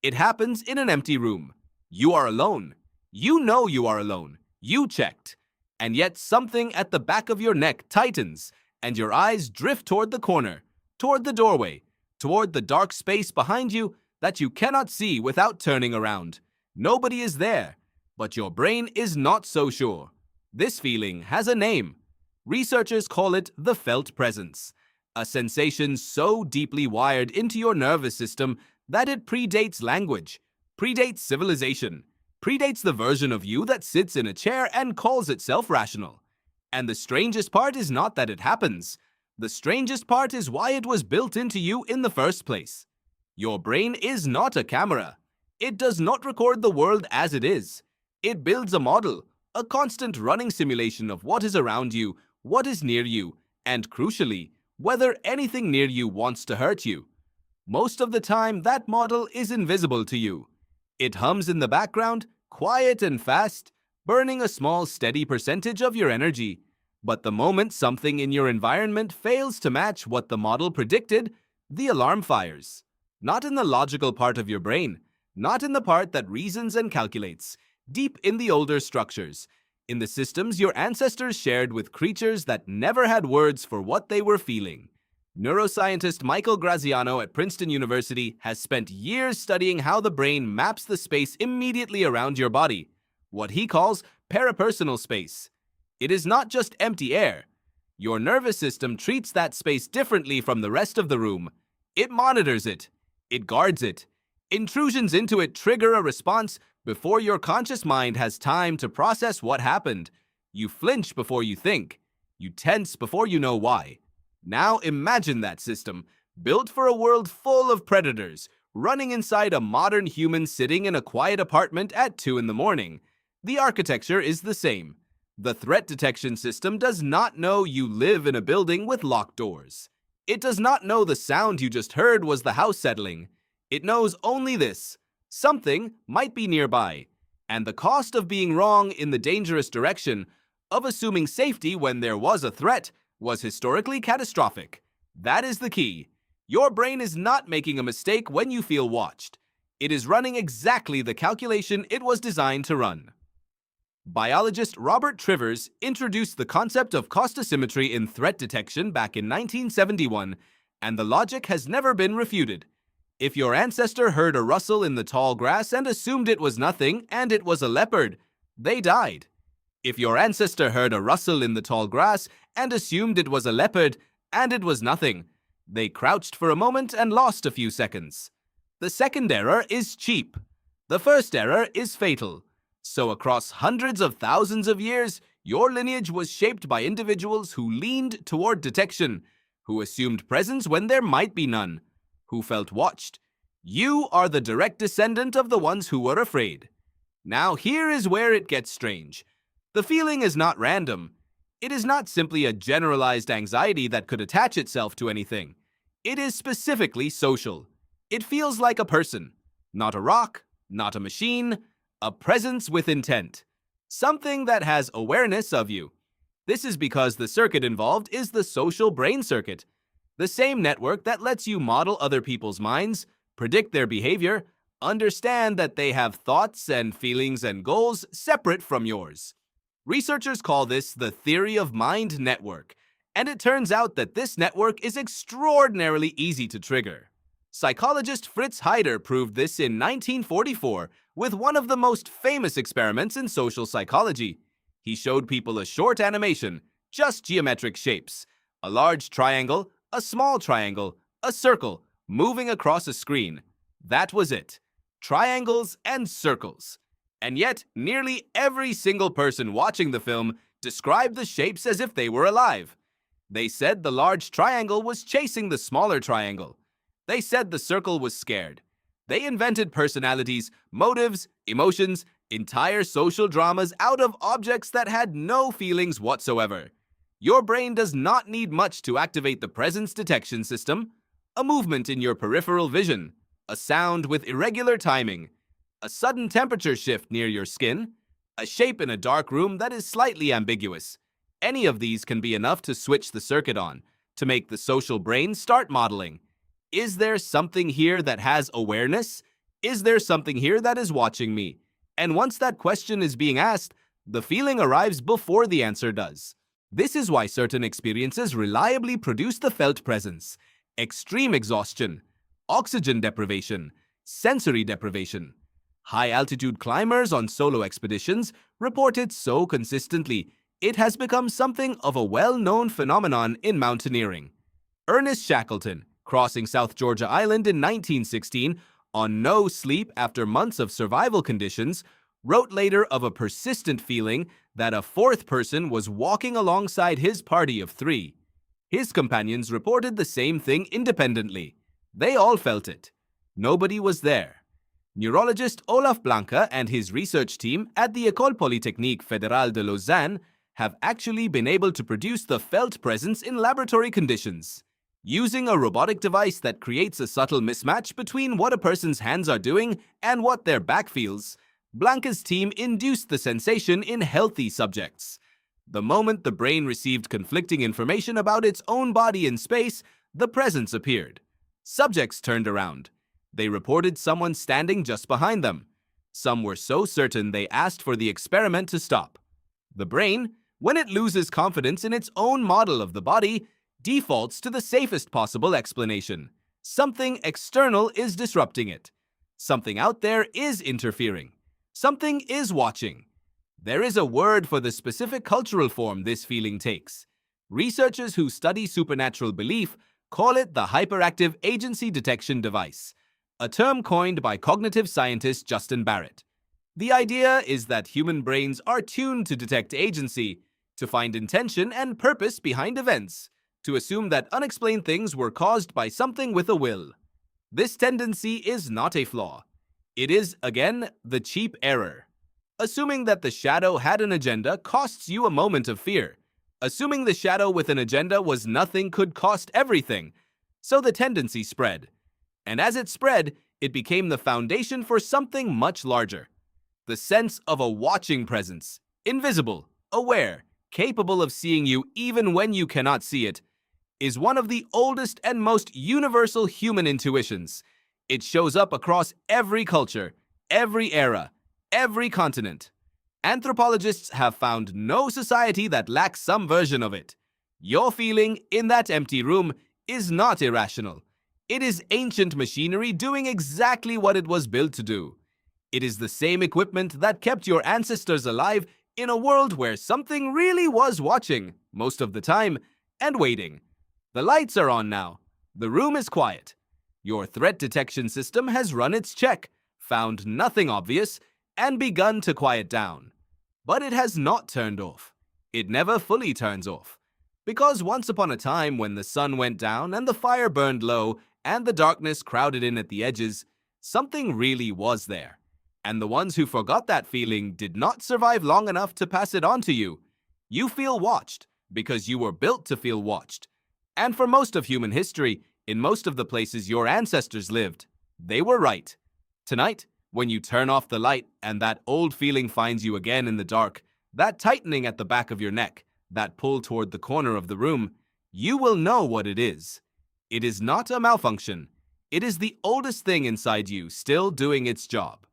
It happens in an empty room. You are alone. You know you are alone. You checked. And yet something at the back of your neck tightens, and your eyes drift toward the corner, toward the doorway, toward the dark space behind you that you cannot see without turning around. Nobody is there, but your brain is not so sure. This feeling has a name. Researchers call it the felt presence, a sensation so deeply wired into your nervous system that it predates language, predates civilization, predates the version of you that sits in a chair and calls itself rational. And the strangest part is not that it happens. The strangest part is why it was built into you in the first place. Your brain is not a camera. It does not record the world as it is. It builds a model, a constant running simulation of what is around you, what is near you, and crucially, whether anything near you wants to hurt you. Most of the time, that model is invisible to you. It hums in the background, quiet and fast, burning a small, steady percentage of your energy. But the moment something in your environment fails to match what the model predicted, the alarm fires. Not in the logical part of your brain, not in the part that reasons and calculates, deep in the older structures, in the systems your ancestors shared with creatures that never had words for what they were feeling. Neuroscientist Michael Graziano at Princeton University has spent years studying how the brain maps the space immediately around your body, what he calls parapersonal space. It is not just empty air. Your nervous system treats that space differently from the rest of the room. It monitors it. It guards it. Intrusions into it trigger a response before your conscious mind has time to process what happened. You flinch before you think. You tense before you know why. Now imagine that system, built for a world full of predators, running inside a modern human sitting in a quiet apartment at 2 in the morning. The architecture is the same. The threat detection system does not know you live in a building with locked doors. It does not know the sound you just heard was the house settling. It knows only this: something might be nearby, and the cost of being wrong in the dangerous direction, of assuming safety when there was a threat, was historically catastrophic. That is the key. Your brain is not making a mistake when you feel watched. It is running exactly the calculation it was designed to run. Biologist Robert Trivers introduced the concept of cost asymmetry in threat detection back in 1971, and the logic has never been refuted. If your ancestor heard a rustle in the tall grass and assumed it was nothing and it was a leopard, they died. If your ancestor heard a rustle in the tall grass and assumed it was a leopard and it was nothing, they crouched for a moment and lost a few seconds. The second error is cheap. The first error is fatal. So across hundreds of thousands of years, your lineage was shaped by individuals who leaned toward detection, who assumed presence when there might be none, who felt watched. You are the direct descendant of the ones who were afraid. Now here is where it gets strange. The feeling is not random. It is not simply a generalized anxiety that could attach itself to anything. It is specifically social. It feels like a person, not a rock, not a machine, a presence with intent, something that has awareness of you. This is because the circuit involved is the social brain circuit, the same network that lets you model other people's minds, predict their behavior, understand that they have thoughts and feelings and goals separate from yours. Researchers call this the theory of mind network, and it turns out that this network is extraordinarily easy to trigger. Psychologist Fritz Heider proved this in 1944 with one of the most famous experiments in social psychology. He showed people a short animation, just geometric shapes, a large triangle, a small triangle, a circle, moving across a screen. That was it. Triangles and circles. And yet, nearly every single person watching the film described the shapes as if they were alive. They said the large triangle was chasing the smaller triangle. They said the circle was scared. They invented personalities, motives, emotions, entire social dramas out of objects that had no feelings whatsoever. Your brain does not need much to activate the presence detection system. A movement in your peripheral vision, a sound with irregular timing, a sudden temperature shift near your skin, a shape in a dark room that is slightly ambiguous. Any of these can be enough to switch the circuit on, to make the social brain start modeling. Is there something here that has awareness? Is there something here that is watching me? And once that question is being asked, the feeling arrives before the answer does. This is why certain experiences reliably produce the felt presence: extreme exhaustion, oxygen deprivation, sensory deprivation. High-altitude climbers on solo expeditions report it so consistently, it has become something of a well-known phenomenon in mountaineering. Ernest Shackleton, crossing South Georgia Island in 1916 on no sleep after months of survival conditions, wrote later of a persistent feeling that a fourth person was walking alongside his party of 3. His companions reported the same thing independently. They all felt it. Nobody was there. Neurologist Olaf Blanca and his research team at the École Polytechnique Fédérale de Lausanne have actually been able to produce the felt presence in laboratory conditions. Using a robotic device that creates a subtle mismatch between what a person's hands are doing and what their back feels, Blanca's team induced the sensation in healthy subjects. The moment the brain received conflicting information about its own body in space, the presence appeared. Subjects turned around. They reported someone standing just behind them. Some were so certain they asked for the experiment to stop. The brain, when it loses confidence in its own model of the body, defaults to the safest possible explanation. Something external is disrupting it. Something out there is interfering. Something is watching. There is a word for the specific cultural form this feeling takes. Researchers who study supernatural belief call it the hyperactive agency detection device, a term coined by cognitive scientist Justin Barrett. The idea is that human brains are tuned to detect agency, to find intention and purpose behind events, to assume that unexplained things were caused by something with a will. This tendency is not a flaw. It is, again, the cheap error. Assuming that the shadow had an agenda costs you a moment of fear. Assuming the shadow with an agenda was nothing could cost everything. So the tendency spread. And as it spread, it became the foundation for something much larger. The sense of a watching presence, invisible, aware, capable of seeing you even when you cannot see it, is one of the oldest and most universal human intuitions. It shows up across every culture, every era, every continent. Anthropologists have found no society that lacks some version of it. Your feeling in that empty room is not irrational. It is ancient machinery doing exactly what it was built to do. It is the same equipment that kept your ancestors alive in a world where something really was watching, most of the time, and waiting. The lights are on now. The room is quiet. Your threat detection system has run its check, found nothing obvious, and begun to quiet down. But it has not turned off. It never fully turns off. Because once upon a time when the sun went down and the fire burned low and the darkness crowded in at the edges, something really was there. And the ones who forgot that feeling did not survive long enough to pass it on to you. You feel watched because you were built to feel watched. And for most of human history, in most of the places your ancestors lived, they were right. Tonight, when you turn off the light and that old feeling finds you again in the dark, that tightening at the back of your neck, that pull toward the corner of the room, you will know what it is. It is not a malfunction. It is the oldest thing inside you still doing its job.